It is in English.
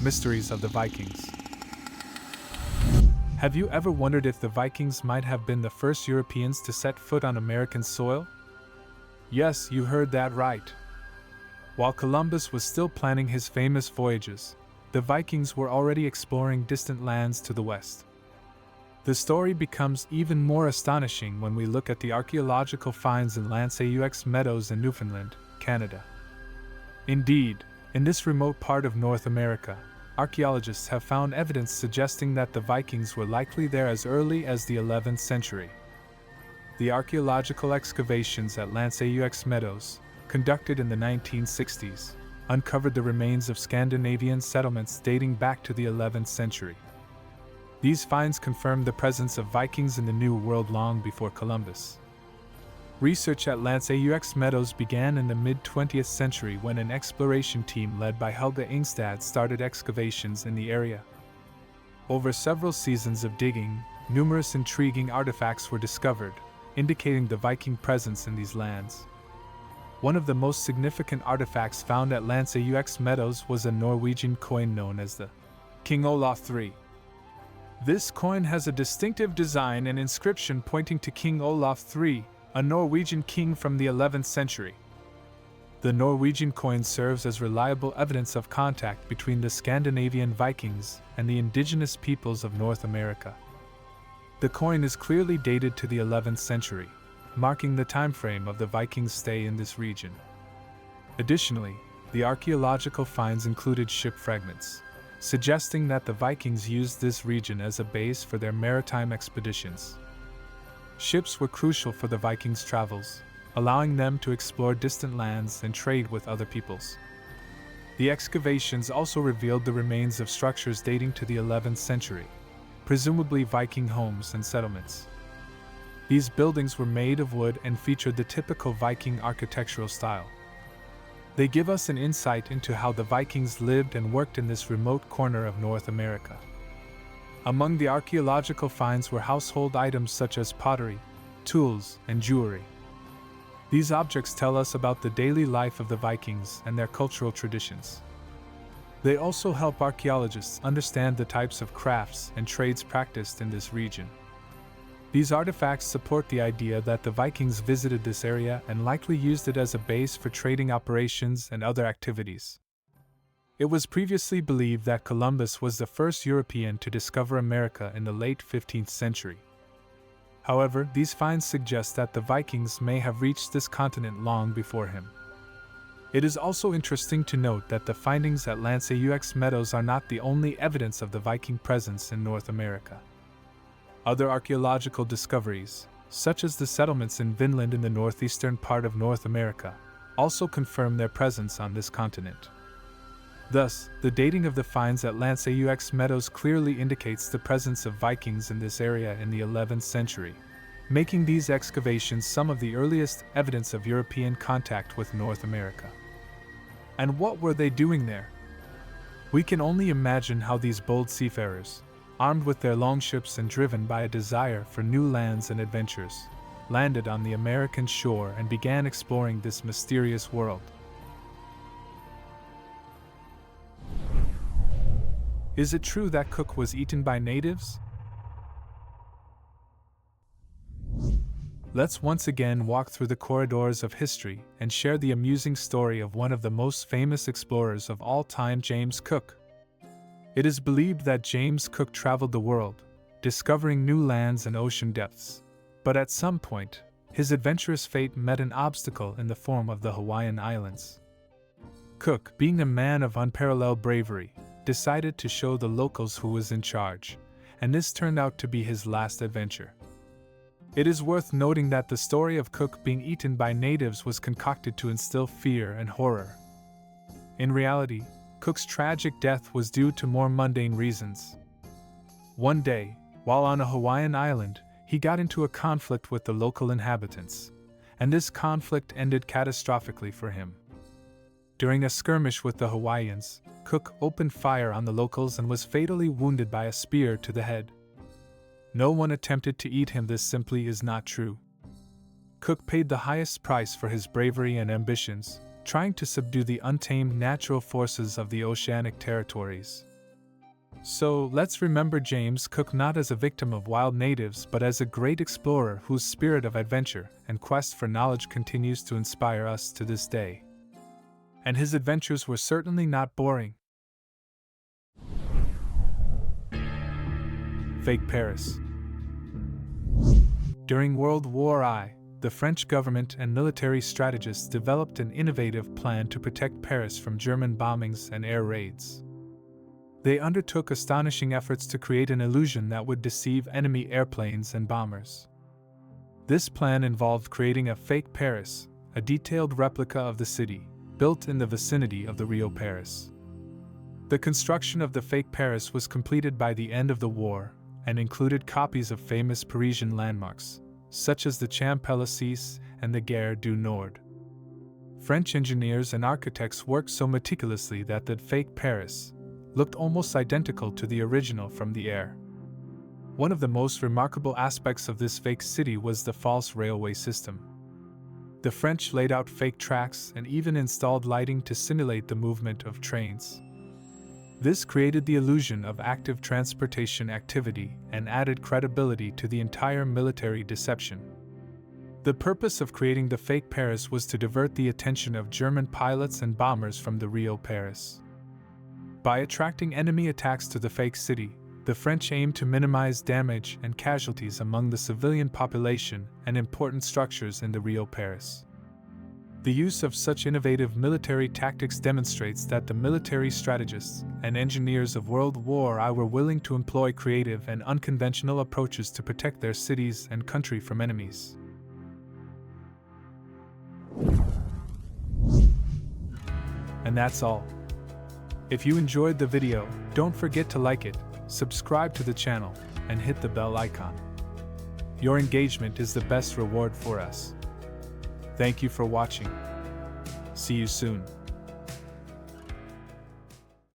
Mysteries of the Vikings. Have you ever wondered if the Vikings might have been the first Europeans to set foot on American soil? Yes, you heard that right. While Columbus was still planning his famous voyages, the Vikings were already exploring distant lands to the west. The story becomes even more astonishing when we look at the archaeological finds in Lanceaux Meadows in Newfoundland, Canada. Indeed, in this remote part of North America, archaeologists have found evidence suggesting that the Vikings were likely there as early as the 11th century. The archaeological excavations at Lanceaux Meadows, conducted in the 1960s, uncovered the remains of Scandinavian settlements dating back to the 11th century. These finds confirm the presence of Vikings in the New World long before Columbus. Research at Lanceaux Meadows began in the mid-20th century when an exploration team led by Helga Ingstad started excavations in the area. Over several seasons of digging, numerous intriguing artifacts were discovered, indicating the Viking presence in these lands. One of the most significant artifacts found at Lanceaux Meadows was a Norwegian coin known as the King Olaf III. This coin has a distinctive design and inscription pointing to King Olaf III, a Norwegian king from the 11th century. The Norwegian coin serves as reliable evidence of contact between the Scandinavian Vikings and the indigenous peoples of North America. The coin is clearly dated to the 11th century, marking the time frame of the Vikings' stay in this region. Additionally, the archaeological finds included ship fragments, suggesting that the Vikings used this region as a base for their maritime expeditions. Ships were crucial for the Vikings' travels, allowing them to explore distant lands and trade with other peoples. The excavations also revealed the remains of structures dating to the 11th century, presumably Viking homes and settlements. These buildings were made of wood and featured the typical Viking architectural style. They give us an insight into how the Vikings lived and worked in this remote corner of North America. Among the archaeological finds were household items such as pottery, tools, and jewelry. These objects tell us about the daily life of the Vikings and their cultural traditions. They also help archaeologists understand the types of crafts and trades practiced in this region. These artifacts support the idea that the Vikings visited this area and likely used it as a base for trading operations and other activities. It was previously believed that Columbus was the first European to discover America in the late 15th century. However, these finds suggest that the Vikings may have reached this continent long before him. It is also interesting to note that the findings at Lanceaux Meadows are not the only evidence of the Viking presence in North America. Other archaeological discoveries, such as the settlements in Vinland in the northeastern part of North America, also confirm their presence on this continent. Thus, the dating of the finds at Lanceaux Meadows clearly indicates the presence of Vikings in this area in the 11th century, making these excavations some of the earliest evidence of European contact with North America. And what were they doing there? We can only imagine how these bold seafarers, armed with their longships and driven by a desire for new lands and adventures, landed on the American shore and began exploring this mysterious world. Is it true that Cook was eaten by natives? Let's once again walk through the corridors of history and share the amusing story of one of the most famous explorers of all time, James Cook. It is believed that James Cook traveled the world, discovering new lands and ocean depths. But at some point, his adventurous fate met an obstacle in the form of the Hawaiian Islands. Cook, being a man of unparalleled bravery, decided to show the locals who was in charge, and this turned out to be his last adventure. It is worth noting that the story of Cook being eaten by natives was concocted to instill fear and horror. In reality, Cook's tragic death was due to more mundane reasons. One day, while on a Hawaiian island, he got into a conflict with the local inhabitants, and this conflict ended catastrophically for him. During a skirmish with the Hawaiians, Cook opened fire on the locals and was fatally wounded by a spear to the head. No one attempted to eat him. This simply is not true. Cook paid the highest price for his bravery and ambitions, trying to subdue the untamed natural forces of the oceanic territories, So let's remember James Cook not as a victim of wild natives but as a great explorer whose spirit of adventure and quest for knowledge continues to inspire us to this day. And his adventures were certainly not boring. Fake Paris. During World War I, the French government and military strategists developed an innovative plan to protect Paris from German bombings and air raids. They undertook astonishing efforts to create an illusion that would deceive enemy airplanes and bombers. This plan involved creating a fake Paris, a detailed replica of the city, built in the vicinity of the real Paris. The construction of the fake Paris was completed by the end of the war and included copies of famous Parisian landmarks, such as the Champs-Élysées and the Gare du Nord. French engineers and architects worked so meticulously that the fake Paris looked almost identical to the original from the air. One of the most remarkable aspects of this fake city was the false railway system. The French laid out fake tracks and even installed lighting to simulate the movement of trains. This created the illusion of active transportation activity and added credibility to the entire military deception. The purpose of creating the fake Paris was to divert the attention of German pilots and bombers from the real Paris. By attracting enemy attacks to the fake city, the French aimed to minimize damage and casualties among the civilian population and important structures in the real Paris. The use of such innovative military tactics demonstrates that the military strategists and engineers of World War I were willing to employ creative and unconventional approaches to protect their cities and country from enemies. And that's all. If you enjoyed the video, don't forget to like it, subscribe to the channel, and hit the bell icon. Your engagement is the best reward for us. Thank you for watching. See you soon.